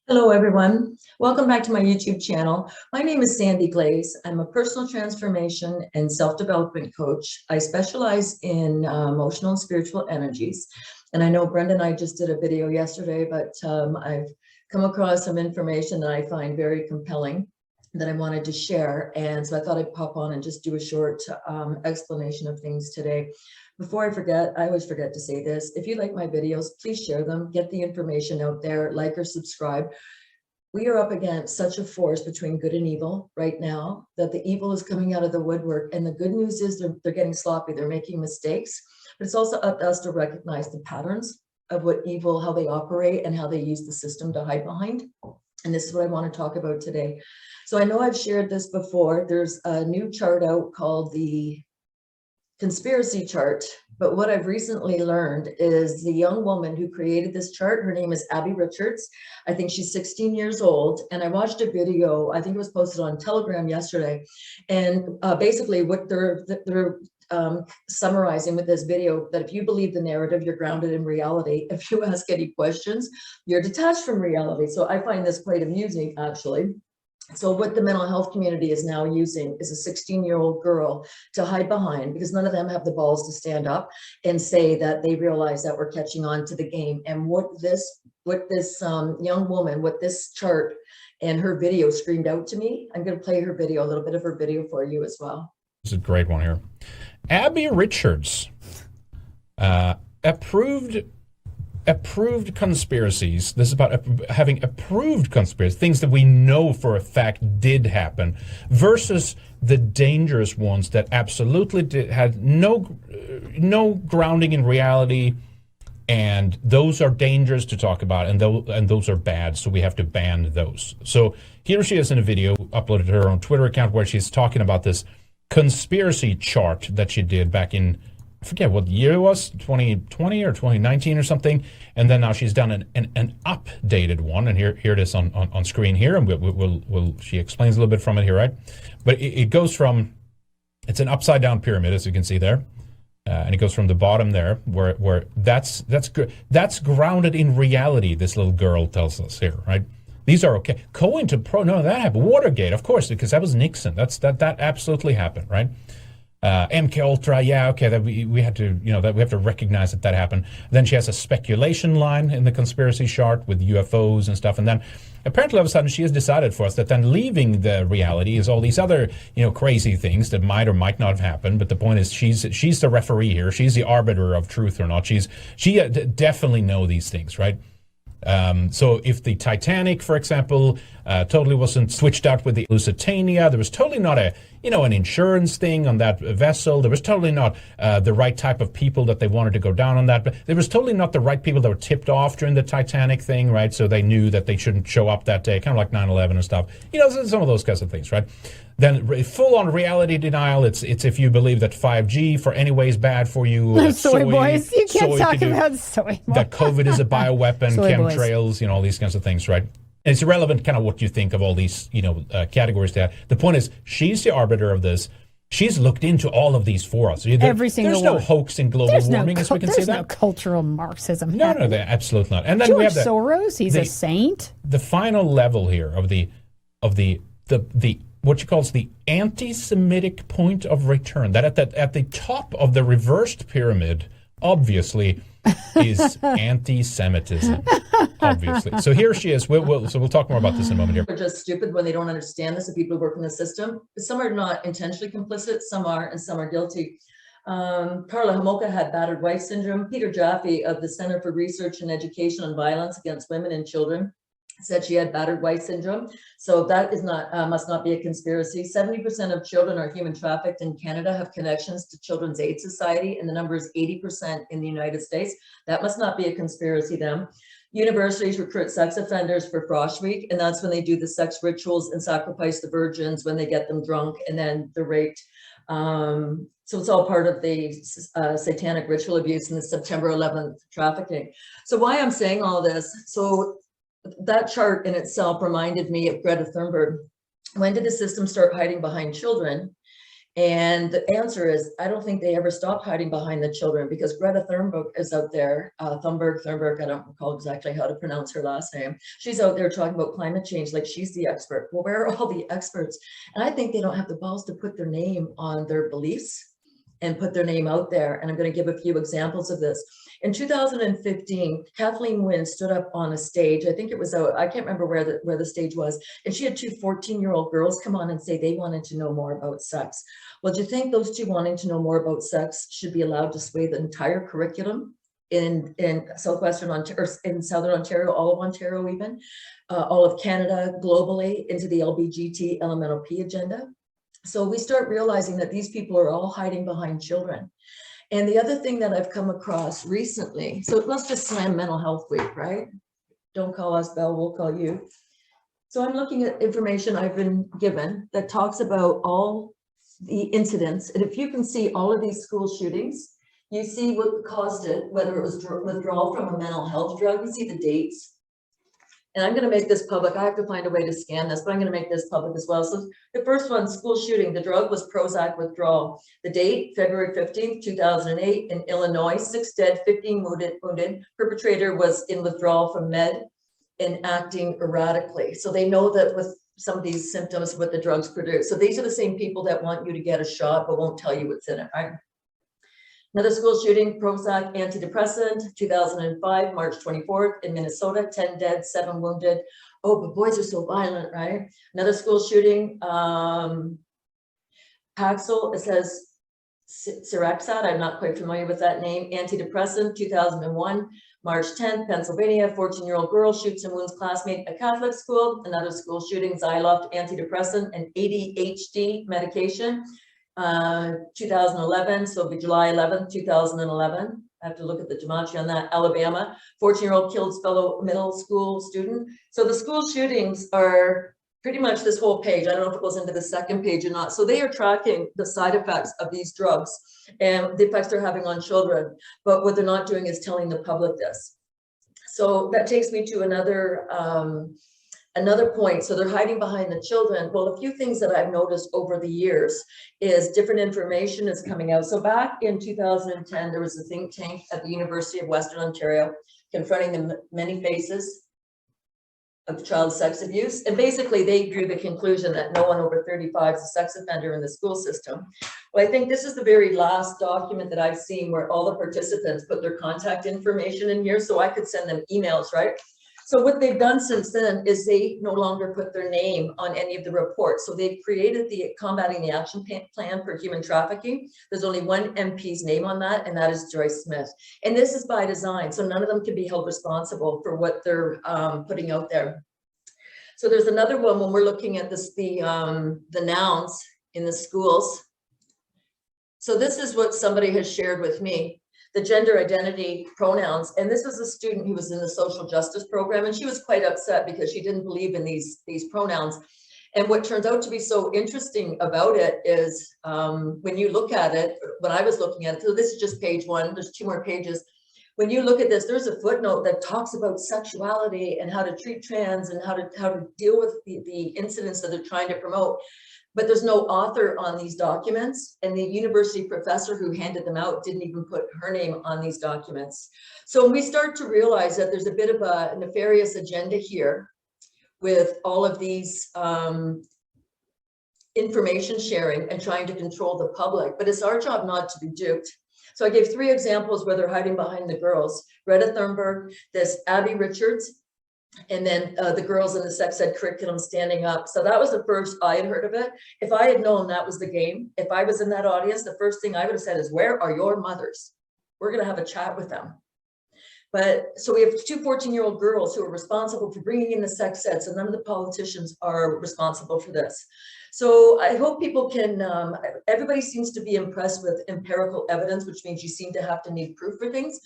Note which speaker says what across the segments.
Speaker 1: Hello, everyone. Welcome back to my YouTube channel. My name is Sandy Glaze. I'm a personal transformation and self-development coach. I specialize in emotional and spiritual energies. And I know Brenda and I just did a video yesterday, but I've come across some information that I find very compelling that I wanted to share. And so I thought I'd pop on and just do a short explanation of things today. Before I forget, I always forget to say this. If you like my videos, please share them, get the information out there, like or subscribe. We are up against such a force between good and evil right now that the evil is coming out of the woodwork. And the good news is they're getting sloppy, they're making mistakes, but it's also up to us to recognize the patterns of what evil, how they operate and how they use the system to hide behind. And this is what I want to talk about today. So I know I've shared this before. There's a new chart out called the conspiracy chart, but what I've recently learned is the young woman who created this chart, her name is Abby Richards. I think she's 16 years old, and I watched a video, I think it was posted on Telegram yesterday, and basically what they're summarizing with this video, that if you believe the narrative, you're grounded in reality. If you ask any questions, you're detached from reality. So I find this quite amusing, actually. So what the mental health community is now using is a 16-year-old girl to hide behind, because none of them have the balls to stand up and say that they realize that we're catching on to the game. And what this young woman, what this chart and her video screamed out to me, I'm going to play her video, a little bit of her video for you as well.
Speaker 2: This is a great one here. Abby Richards, approved conspiracies. This is about having approved conspiracies, things that we know for a fact did happen, versus the dangerous ones that absolutely had no grounding in reality, and those are dangerous to talk about, and those are bad, so we have to ban those. So here she is in a video uploaded to her own Twitter account where she's talking about this conspiracy chart that she did back in, I forget what year it was, 2020 or 2019 or something, and then now she's done an updated one, and here it is on screen here, and she explains a little bit from it here, right? But it goes from, it's an upside down pyramid, as you can see there, and it goes from the bottom there, where that's grounded in reality. This little girl tells us here, right? These are okay. No, that happened. Watergate, of course, because that was Nixon. That absolutely happened, right? MK Ultra, yeah, okay, that we had to, that we have to recognize that happened. Then she has a speculation line in the conspiracy chart with UFOs and stuff, and then apparently all of a sudden she has decided for us that then leaving the reality is all these other, crazy things that might or might not have happened. But the point is, she's the referee here. She's the arbiter of truth or not. She definitely know these things, right? So if the Titanic, for example, totally wasn't switched out with the Lusitania, there was totally not an insurance thing on that vessel. There was totally not the right type of people that they wanted to go down on that. But there was totally not the right people that were tipped off during the Titanic thing, right? So they knew that they shouldn't show up that day, kind of like 9/11 and stuff. Some of those kinds of things, right? Then full-on reality denial. It's if you believe that 5G for any way is bad for you.
Speaker 3: Soy boys. You can't talk about soy boys.
Speaker 2: That COVID is a bioweapon, chemtrails, all these kinds of things, right? And it's irrelevant kind of what you think of all these, categories there. The point is, she's the arbiter of this. She's looked into all of these for us.
Speaker 3: Every single
Speaker 2: one. There's no hoax in global warming, as we can see that.
Speaker 3: There's no cultural Marxism.
Speaker 2: No, absolutely not. And then
Speaker 3: George
Speaker 2: we have
Speaker 3: Soros, he's a saint.
Speaker 2: The final level here of the what she calls the anti-Semitic point of return. That at the top of the reversed pyramid, obviously, is anti-Semitism. Obviously. So here she is. We'll talk more about this in a moment here.
Speaker 1: They're just stupid when they don't understand this, and people who work in the system. But some are not intentionally complicit, some are, and some are guilty. Carla Homolka had battered wife syndrome. Peter Jaffe of the Center for Research and Education on Violence Against Women and Children said she had battered wife syndrome. So that is not must not be a conspiracy. 70% of children are human trafficked in Canada, have connections to Children's Aid Society, and the number is 80% in the United States. That must not be a conspiracy then. Universities recruit sex offenders for Frosh Week, and that's when they do the sex rituals and sacrifice the virgins when they get them drunk, and then they're raped. So it's all part of the satanic ritual abuse and the September 11th trafficking. So why I'm saying all this, so that chart in itself reminded me of Greta Thunberg. When did the system start hiding behind children? And the answer is, I don't think they ever stopped hiding behind the children, because Greta Thunberg is out there, Thunberg, I don't recall exactly how to pronounce her last name. She's out there talking about climate change like she's the expert. Well, where are all the experts? And I think they don't have the balls to put their name on their beliefs and put their name out there. And I'm going to give a few examples of this. In 2015, Kathleen Wynne stood up on a stage. I think it was out, I can't remember where the stage was. And she had two 14-year-old girls come on and say they wanted to know more about sex. Well, do you think those two wanting to know more about sex should be allowed to sway the entire curriculum in Southwestern Ontario, in Southern Ontario, all of Ontario even, all of Canada, globally, into the LBGT LMNOP agenda? So we start realizing that these people are all hiding behind children. And the other thing that I've come across recently, so let's just slam Mental Health Week, right? Don't call us Belle, we'll call you. So I'm looking at information I've been given that talks about all the incidents. And if you can see all of these school shootings, you see what caused it, whether it was withdrawal from a mental health drug, you see the dates. And I'm going to make this public. I have to find a way to scan this, but I'm going to make this public as well. So the first one, school shooting, the drug was Prozac withdrawal. The date, February 15th, 2008 in Illinois, 6 dead, 15 wounded. Perpetrator was in withdrawal from med and acting erratically. So they know that with some of these symptoms, what the drugs produce. So these are the same people that want you to get a shot, but won't tell you what's in it, right? Another school shooting, Prozac antidepressant, 2005, March 24th in Minnesota, 10 dead, 7 wounded. Oh, but boys are so violent, right? Another school shooting, Paxil, it says Sirexat, I'm not quite familiar with that name, antidepressant, 2001, March 10th, Pennsylvania, 14-year-old girl shoots and wounds classmate at Catholic school. Another school shooting, Zoloft antidepressant and ADHD medication. 2011, so it'll be July 11th, 2011. I have to look at the Gematria on that. Alabama, 14-year-old kills fellow middle school student. So the school shootings are pretty much this whole page. I don't know if it goes into the second page or not. So they are tracking the side effects of these drugs and the effects they're having on children. But what they're not doing is telling the public this. So that takes me to another point. So they're hiding behind the children. Well, a few things that I've noticed over the years is different information is coming out. So back in 2010, there was a think tank at the University of Western Ontario confronting the many faces of child sex abuse. And basically they drew the conclusion that no one over 35 is a sex offender in the school system. Well, I think this is the very last document that I've seen where all the participants put their contact information in here so I could send them emails, right? So what they've done since then is they no longer put their name on any of the reports. So they've created the Combating the Action Plan for Human Trafficking. There's only one MP's name on that, and that is Joyce Smith. And this is by design, so none of them can be held responsible for what they're putting out there. So there's another one when we're looking at this, the nouns in the schools. So this is what somebody has shared with me. The gender identity pronouns. And this was a student who was in the social justice program, and she was quite upset because she didn't believe in these pronouns. And what turns out to be so interesting about it is when you look at it, when I was looking at it, so this is just page 1, there's 2 more pages. When you look at this, there's a footnote that talks about sexuality and how to treat trans and how to deal with the incidents that they're trying to promote. But there's no author on these documents, and the university professor who handed them out didn't even put her name on these documents. So we start to realize that there's a bit of a nefarious agenda here with all of these information sharing and trying to control the public, but it's our job not to be duped. So I gave 3 examples where they're hiding behind the girls. Greta Thunberg, this Abby Richards, and then the girls in the sex ed curriculum standing up. So that was the first I had heard of it. If I had known that was the game, if I was in that audience, the first thing I would have said is, where are your mothers? We're going to have a chat with them. But so we have 2 14-year-old girls who are responsible for bringing in the sex ed. So none of the politicians are responsible for this. So I hope people can, everybody seems to be impressed with empirical evidence, which means you seem to have to need proof for things.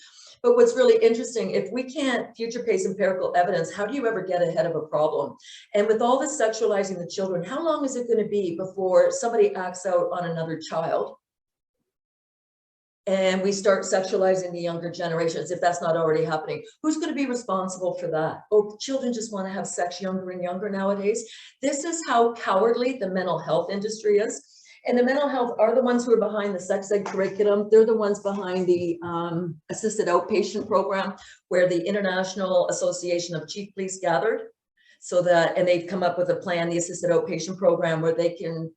Speaker 1: But what's really interesting, if we can't future pace empirical evidence, how do you ever get ahead of a problem? And with all this sexualizing the children, how long is it going to be before somebody acts out on another child and we start sexualizing the younger generations, if that's not already happening? Who's going to be responsible for that? Oh, children just want to have sex younger and younger nowadays. This is how cowardly the mental health industry is. And the mental health are the ones who are behind the sex ed curriculum. They're the ones behind the assisted outpatient program, where the International Association of Chief Police gathered. So that, and they've come up with a plan, the assisted outpatient program, where they can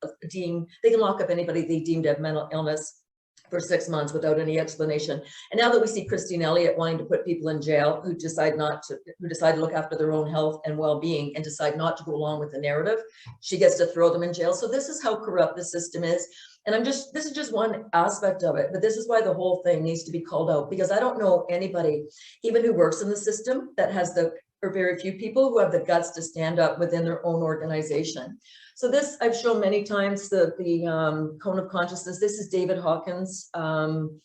Speaker 1: lock up anybody they deem to have mental illness for 6 months without any explanation. And now that we see Christine Elliott wanting to put people in jail who decide to look after their own health and well-being and decide not to go along with the narrative, she gets to throw them in jail. So this is how corrupt the system is. And this is just one aspect of it, but this is why the whole thing needs to be called out, because I don't know anybody, even who works in the system, that has or very few people who have the guts to stand up within their own organization. So this, I've shown many times, the cone of consciousness. This is David Hawkins' cone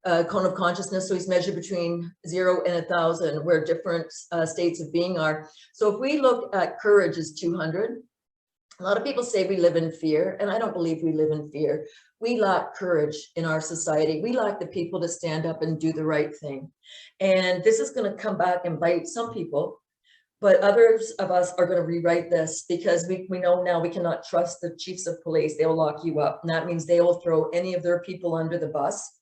Speaker 1: of consciousness. So he's measured between 0 and 1,000, where different states of being are. So if we look at courage as 200, a lot of people say we live in fear, and I don't believe we live in fear. We lack courage in our society. We lack the people to stand up and do the right thing. And this is going to come back and bite some people, but others of us are going to rewrite this, because we know now we cannot trust the chiefs of police. They will lock you up. And that means they will throw any of their people under the bus,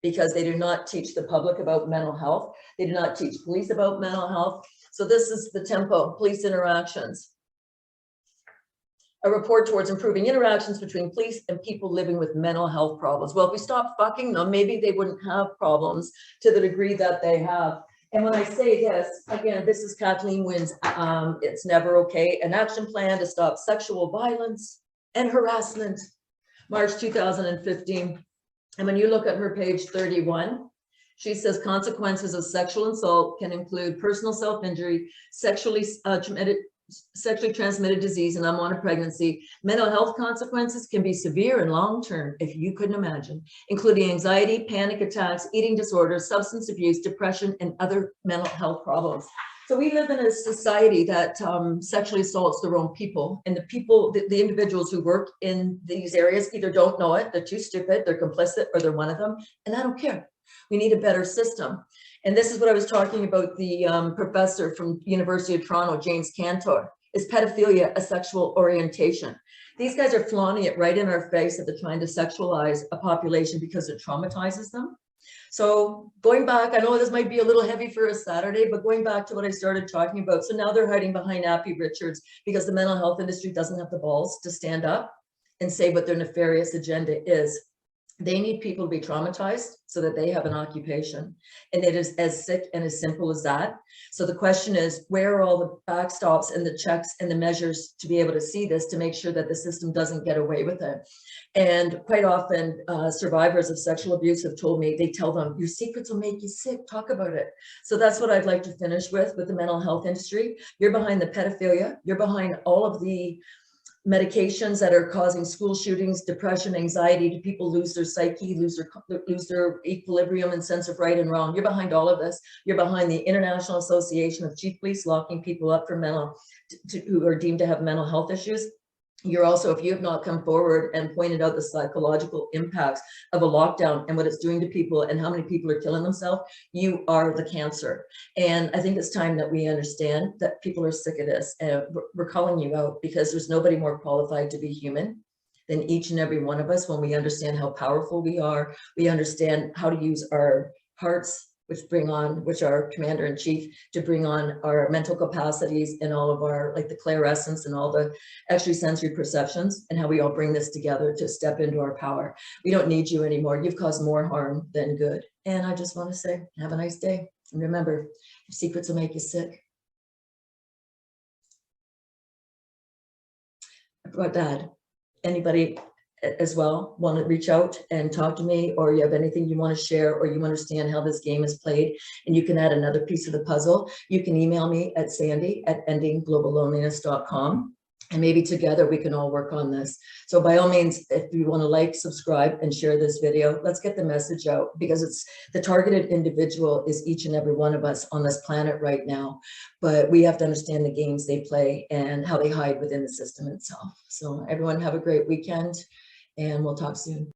Speaker 1: because they do not teach the public about mental health. They do not teach police about mental health. So this is the tempo, police interactions. A report towards improving interactions between police and people living with mental health problems. Well, if we stop fucking them, maybe they wouldn't have problems to the degree that they have. And when I say this, again, this is Kathleen Wynn's It's Never Okay, an action plan to stop sexual violence and harassment, March 2015. And when you look at her page 31, she says consequences of sexual assault can include personal self-injury, sexually transmitted disease and unwanted pregnancy. Mental health consequences can be severe and long-term, if you couldn't imagine, including anxiety, panic attacks, eating disorders, substance abuse, depression, and other mental health problems. So we live in a society that sexually assaults their own people, and the individuals who work in these areas either don't know it, they're too stupid, they're complicit, or they're one of them, and I don't care. We need a better system. And this is what I was talking about, the professor from University of Toronto, James Cantor. Is pedophilia a sexual orientation? These guys are flaunting it right in our face that they're trying to sexualize a population because it traumatizes them. So going back, I know this might be a little heavy for a Saturday, but going back to what I started talking about. So now they're hiding behind Appy Richards because the mental health industry doesn't have the balls to stand up and say what their nefarious agenda is. They need people to be traumatized so that they have an occupation. And it is as sick and as simple as that. So the question is, where are all the backstops and the checks and the measures to be able to see this, to make sure that the system doesn't get away with it? And quite often, survivors of sexual abuse have told me, they tell them, your secrets will make you sick, talk about it. So that's what I'd like to finish with the mental health industry. You're behind the pedophilia, you're behind all of the medications that are causing school shootings, depression, anxiety. Do people lose their psyche, lose their equilibrium and sense of right and wrong? You're behind all of this. You're behind the International Association of Chief Police locking people up for who are deemed to have mental health issues. You're also, if you have not come forward and pointed out the psychological impacts of a lockdown and what it's doing to people and how many people are killing themselves, you are the cancer. And I think it's time that we understand that people are sick of this. And we're calling you out, because there's nobody more qualified to be human than each and every one of us. When we understand how powerful we are, we understand how to use our hearts, which are commander in chief, to bring on our mental capacities and all of our, like the clairescence and all the extrasensory perceptions, and how we all bring this together to step into our power. We don't need you anymore. You've caused more harm than good. And I just want to say, have a nice day. And remember, your secrets will make you sick. About that, anybody as well want to reach out and talk to me, or you have anything you want to share, or you understand how this game is played and you can add another piece of the puzzle, you can email me at sandy@endinggloballoneliness.com, and maybe together we can all work on this. So by all means, if you want to like, subscribe, and share this video, let's get the message out, because it's the targeted individual is each and every one of us on this planet right now. But we have to understand the games they play and how they hide within the system itself. So everyone have a great weekend, and we'll talk soon.